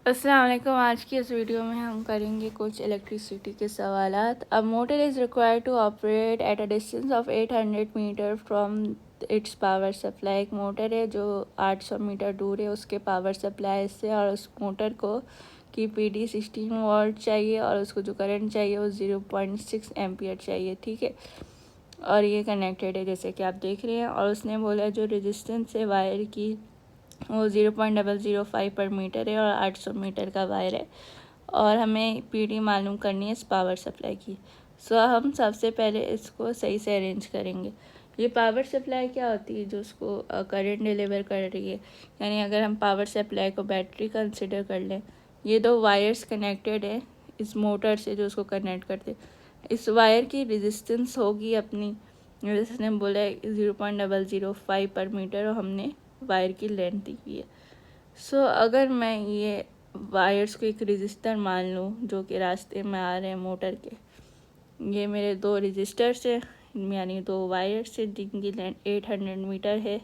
अस्सलाम वालेकुम। आज की इस वीडियो में हम करेंगे कुछ इलेक्ट्रिसिटी के सवालात। अब motor is required to operate at a distance of 800 metre from its power supply. एक मोटर है जो 800 मीटर दूर है उसके पावर सप्लाई से, और उस मोटर को की PD 16 वोल्ट चाहिए और उसको जो करंट चाहिए वो 0.6 एम्पियर चाहिए। ठीक है, और ये कनेक्टेड है जैसे कि आप देख रहे हैं। और उसने बोला जो रेजिस्टेंस है वायर की वो 0.005 पर मीटर है और 800 मीटर का वायर है, और हमें PD मालूम करनी है इस पावर सप्लाई की। सो हम सबसे पहले इसको सही से अरेंज करेंगे। ये पावर सप्लाई क्या होती है? जो उसको करंट डिलीवर कर रही है। यानी अगर हम पावर सप्लाई को बैटरी कंसिडर कर लें, ये दो वायर्स कनेक्टेड है इस मोटर से जो उसको कनेक्ट करते। इस वायर की रेजिस्टेंस होगी अपनी, जैसे उसने बोला है 0.005 पर मीटर, और हमने वायर की लेंथ दी हुई है। सो अगर मैं ये वायर्स को एक रजिस्टर मान लूँ जो कि रास्ते में आ रहे हैं मोटर के, ये मेरे दो रजिस्टर्स हैं यानी दो वायर्स हैं जिनकी लेंथ 800 मीटर है,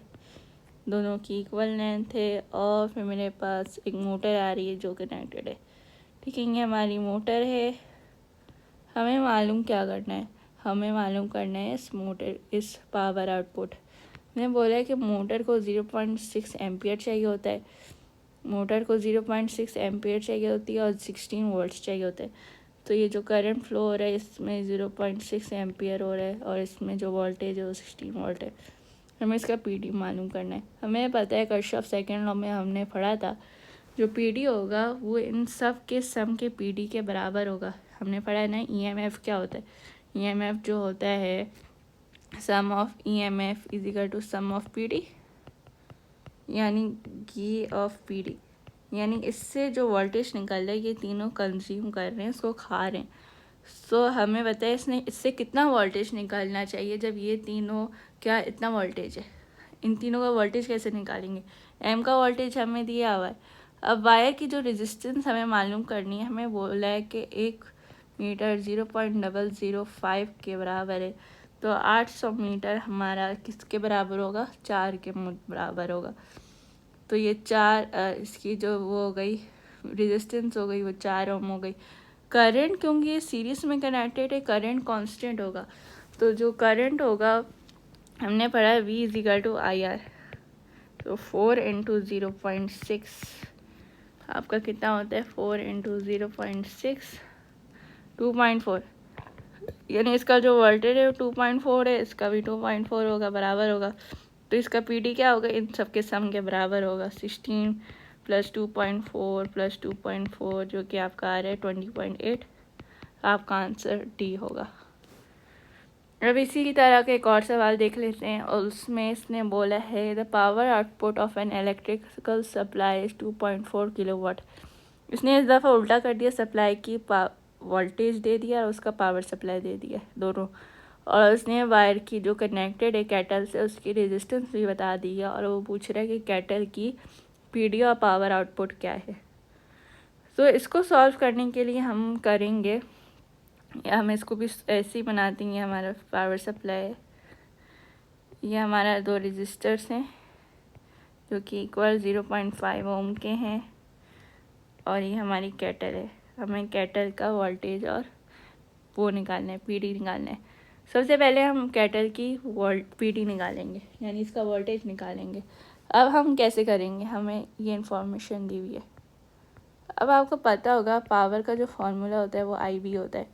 दोनों की इक्वल लेंथ है। और फिर मेरे पास एक मोटर आ रही है जो कनेक्टेड है। ठीक है, ये हमारी मोटर है। हमें मालूम क्या करना है? हमें मालूम करना है इस पावर आउटपुट। मैंने बोला है कि मोटर को 0.6 एम्पियर चाहिए होता है, मोटर को 0.6 एम्पियर चाहिए होती है और 16 वोल्ट्स चाहिए होते हैं। तो ये जो करंट फ्लो हो रहा है इसमें 0.6 एम्पियर हो रहा है, और इसमें जो वोल्टेज है वो 16 वोल्ट है। हमें इसका PD मालूम करना है। हमें पता है किरचॉफ सेकंड लॉ में हमने पढ़ा था जो PD होगा वो इन सब के सम के PD के बराबर होगा। हमने पढ़ा है ना EMF क्या होता है। EMF जो होता है sum of EMF is equal to sum of PD, यानी G ऑफ PD। यानी इससे जो वोल्टेज निकल रहा है ये तीनों कंज्यूम कर रहे हैं, इसको खा रहे हैं। सो हमें बताया इससे कितना वोल्टेज निकालना चाहिए जब ये तीनों क्या इतना वोल्टेज है। इन तीनों का वोल्टेज कैसे निकालेंगे? M का वोल्टेज हमें दिया हुआ है। अब वायर की जो रेजिस्टेंस हमें मालूम करनी है, हमें बोला है कि 1 मीटर 0.005 के बराबर है। तो 800 मीटर हमारा किसके बराबर होगा? 4 के बराबर होगा। तो ये 4 इसकी जो वो हो गई रेजिस्टेंस हो गई वो 4 ओम हो गई। करंट क्योंकि ये सीरीज में कनेक्टेड है करंट कांस्टेंट होगा, तो जो करंट होगा हमने पढ़ा है V is equal to IR। तो 4 इंटू 0.6 आपका कितना होता है? 4 इंटू 0.6 2.4, यानी इसका जो वोल्टेज है वो 2.4 है, इसका भी 2.4 होगा, बराबर होगा। तो इसका PD क्या होगा? इन सब के सम के बराबर होगा। 16 प्लस 2.4 प्लस 2.4 जो कि आपका आ रहा है 20.8। आपका आंसर D होगा। अब इसी की तरह का एक और सवाल देख लेते हैं, और उसमें इसने बोला है the power output of an electrical supply is 2.4 kilowatt. इसने इस दफ़ा उल्टा कर दिया, सप्लाई की वोल्टेज दे दिया और उसका पावर सप्लाई दे दिया दोनों। और उसने वायर की जो कनेक्टेड है कैटल से उसकी रेजिस्टेंस भी बता दी है, और वो पूछ रहा है कि कैटल की PD और पावर आउटपुट क्या है। तो इसको सॉल्व करने के लिए हम करेंगे, या हम इसको भी ऐसे ही बना देंगे। हमारा पावर सप्लाई है, ये हमारा दो रजिस्टर्स हैं जो कि इक्वल 0.5 ओम के हैं, और ये हमारी कैटल है। हमें कैटल का वोल्टेज और वो निकालना है, PD निकालना है। सबसे पहले हम कैटल की PD निकालेंगे, यानी इसका वोल्टेज निकालेंगे। अब हम कैसे करेंगे? हमें ये इन्फॉर्मेशन दी हुई है। अब आपको पता होगा पावर का जो फॉर्मूला होता है वो IB होता है।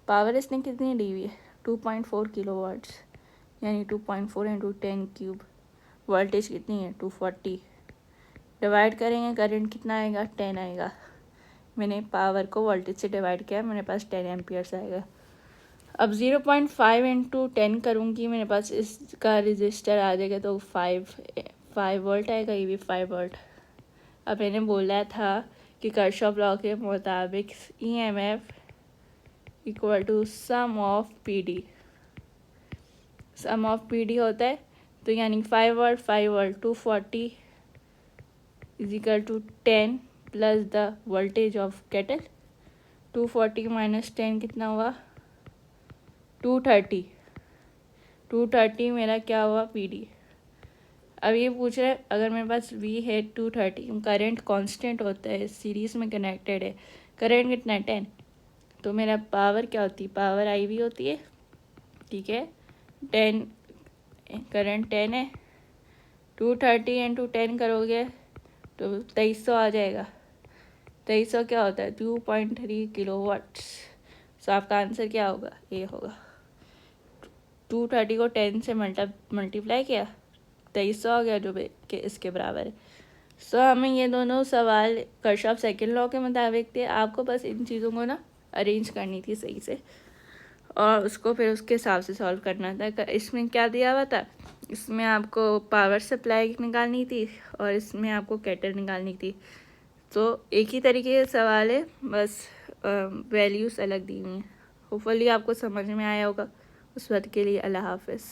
पावर इसने कितनी दी हुई है? 2.4 किलोवाट्स, यानी 2.4 इंटू 10 क्यूब। वोल्टेज कितनी है? 240। डिवाइड करेंगे करंट कितना आएगा? 10 आएगा। मैंने पावर को वोल्टेज से डिवाइड किया, मेरे पास 10 एम्पियर्स आएगा। अब 0.5 इंटू 10 करूँगी, मेरे पास इसका रजिस्टर आ जाएगा, तो 5 वोल्ट आएगा, ये भी 5 वोल्ट। अब मैंने बोला था कि किरचॉफ लॉ के मुताबिक EMF equal to sum of PD। Sum of PD होता है, तो यानी 5 volt 240 is equal to 10 plus the voltage of kettle. 240 minus 10 कितना हुआ? 230। 230 मेरा क्या हुआ? PD। अब ये पूछ रहे हैं अगर मेरे पास V है 230, करंट कांस्टेंट होता है, सीरीज़ में कनेक्टेड है, करंट कितना है 10, तो मेरा पावर क्या होती है, पावर IV होती है, ठीक है। 10 करंट 10 है, 230 इंटू 10 करोगे तो 2300 आ जाएगा। 2300 क्या होता है, 2.3 किलोवाट्स। सो आपका आंसर क्या होगा, ये होगा। 230 को 10 से मल्टीप्लाई किया, 2300 आ गया, जो कि इसके बराबर है। सो हमें ये दोनों सवाल किरचॉफ सेकंड लॉ के मुताबिक थे। आपको बस इन चीज़ों को ना अरेंज करनी थी सही से, और उसको फिर उसके हिसाब से सॉल्व करना था। इसमें क्या दिया हुआ था, इसमें आपको पावर सप्लाई निकालनी थी और इसमें आपको कैटर निकालनी थी। तो एक ही तरीके के सवाल है, बस वैल्यूज़ अलग दी हुई हैं। होपफुली आपको समझ में आया होगा। उस वक्त के लिए अल्लाह हाफ़िज़।